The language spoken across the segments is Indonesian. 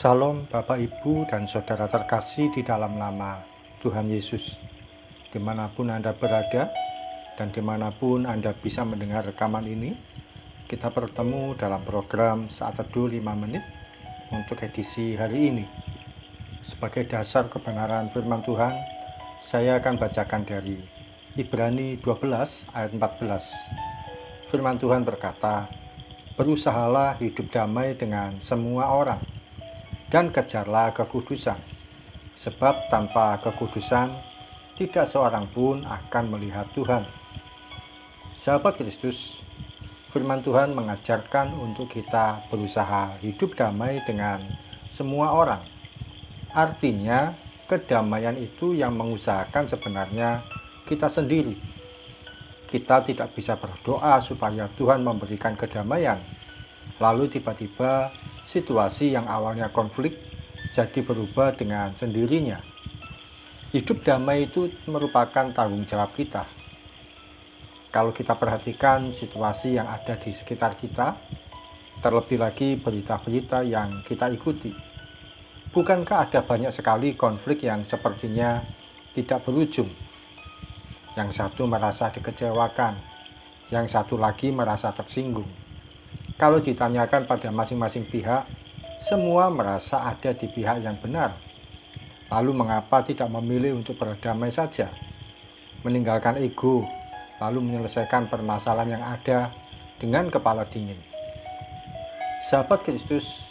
Salam Bapak Ibu dan Saudara terkasih di dalam nama Tuhan Yesus. Dimanapun Anda berada dan dimanapun Anda bisa mendengar rekaman ini, kita bertemu dalam program Saat Teduh 5 Menit untuk edisi hari ini. Sebagai dasar kebenaran firman Tuhan, saya akan bacakan dari Ibrani 12 ayat 14. Firman Tuhan berkata, "Berusahalah hidup damai dengan semua orang, dan kejarlah kekudusan, sebab tanpa kekudusan tidak seorang pun akan melihat Tuhan." Sahabat Kristus, firman Tuhan mengajarkan untuk kita berusaha hidup damai dengan semua orang. Artinya, kedamaian itu yang mengusahakan sebenarnya kita sendiri. Kita tidak bisa berdoa supaya Tuhan memberikan kedamaian, lalu tiba-tiba situasi yang awalnya konflik jadi berubah dengan sendirinya. Hidup damai itu merupakan tanggung jawab kita. Kalau kita perhatikan situasi yang ada di sekitar kita, terlebih lagi berita-berita yang kita ikuti, bukankah ada banyak sekali konflik yang sepertinya tidak berujung? Yang satu merasa dikecewakan, yang satu lagi merasa tersinggung. Kalau ditanyakan pada masing-masing pihak, semua merasa ada di pihak yang benar. Lalu mengapa tidak memilih untuk berdamai saja? Meninggalkan ego, lalu menyelesaikan permasalahan yang ada dengan kepala dingin. Sahabat Kristus,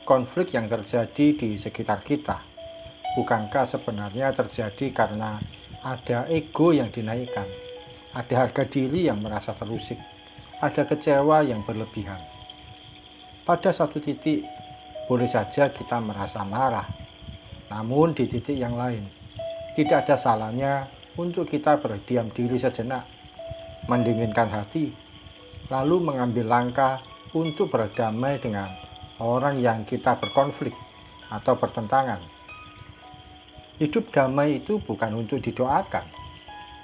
konflik yang terjadi di sekitar kita, bukankah sebenarnya terjadi karena ada ego yang dinaikkan, ada harga diri yang merasa terusik, ada kecewa yang berlebihan. Pada satu titik, boleh saja kita merasa marah. Namun di titik yang lain, tidak ada salahnya untuk kita berdiam diri sejenak, mendinginkan hati, lalu mengambil langkah untuk berdamai dengan orang yang kita berkonflik atau bertentangan. Hidup damai itu bukan untuk didoakan,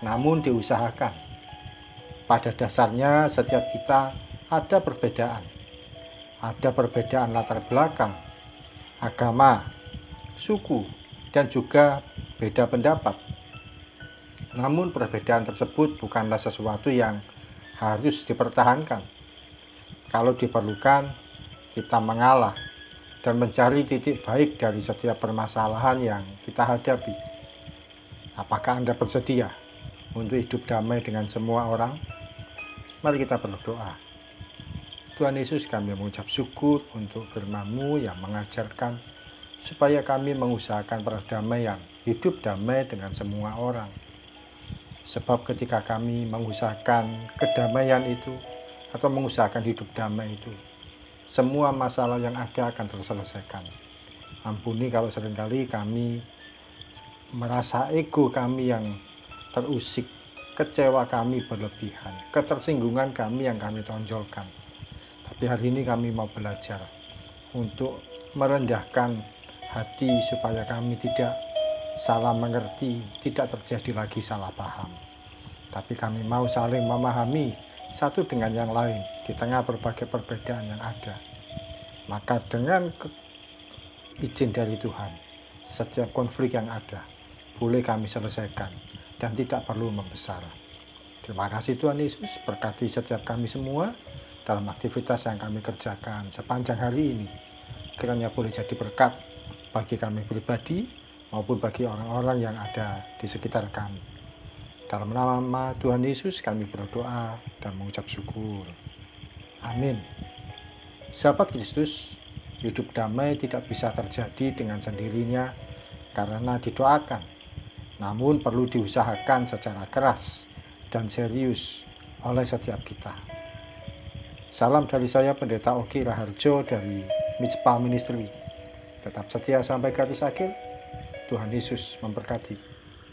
namun diusahakan. Pada dasarnya setiap kita ada perbedaan. Ada perbedaan latar belakang, agama, suku, dan juga beda pendapat. Namun perbedaan tersebut bukanlah sesuatu yang harus dipertahankan. Kalau diperlukan, kita mengalah dan mencari titik baik dari setiap permasalahan yang kita hadapi. Apakah Anda bersedia untuk hidup damai dengan semua orang? Mari kita berdoa. Tuhan Yesus, kami mengucap syukur untuk firman-Mu yang mengajarkan supaya kami mengusahakan perdamaian, hidup damai dengan semua orang. Sebab ketika kami mengusahakan kedamaian itu atau mengusahakan hidup damai itu, semua masalah yang ada akan terselesaikan. Ampuni kalau seringkali kami merasa ego kami yang terusik, kecewa kami berlebihan, ketersinggungan kami yang kami tonjolkan. Tapi hari ini kami mau belajar untuk merendahkan hati supaya kami tidak salah mengerti, tidak terjadi lagi salah paham. Tapi kami mau saling memahami satu dengan yang lain di tengah berbagai perbedaan yang ada. Maka dengan izin dari Tuhan, setiap konflik yang ada boleh kami selesaikan dan tidak perlu membesar. Terima kasih Tuhan Yesus, berkati setiap kami semua dalam aktivitas yang kami kerjakan sepanjang hari ini. Kiranya boleh jadi berkat bagi kami pribadi maupun bagi orang-orang yang ada di sekitar kami. Dalam nama Tuhan Yesus kami berdoa dan mengucap syukur. Amin. Sahabat Kristus, hidup damai tidak bisa terjadi dengan sendirinya karena didoakan, namun perlu diusahakan secara keras dan serius oleh setiap kita. Salam dari saya, Pendeta Oki Raharjo dari Mitspa Ministry. Tetap setia sampai garis akhir. Tuhan Yesus memberkati.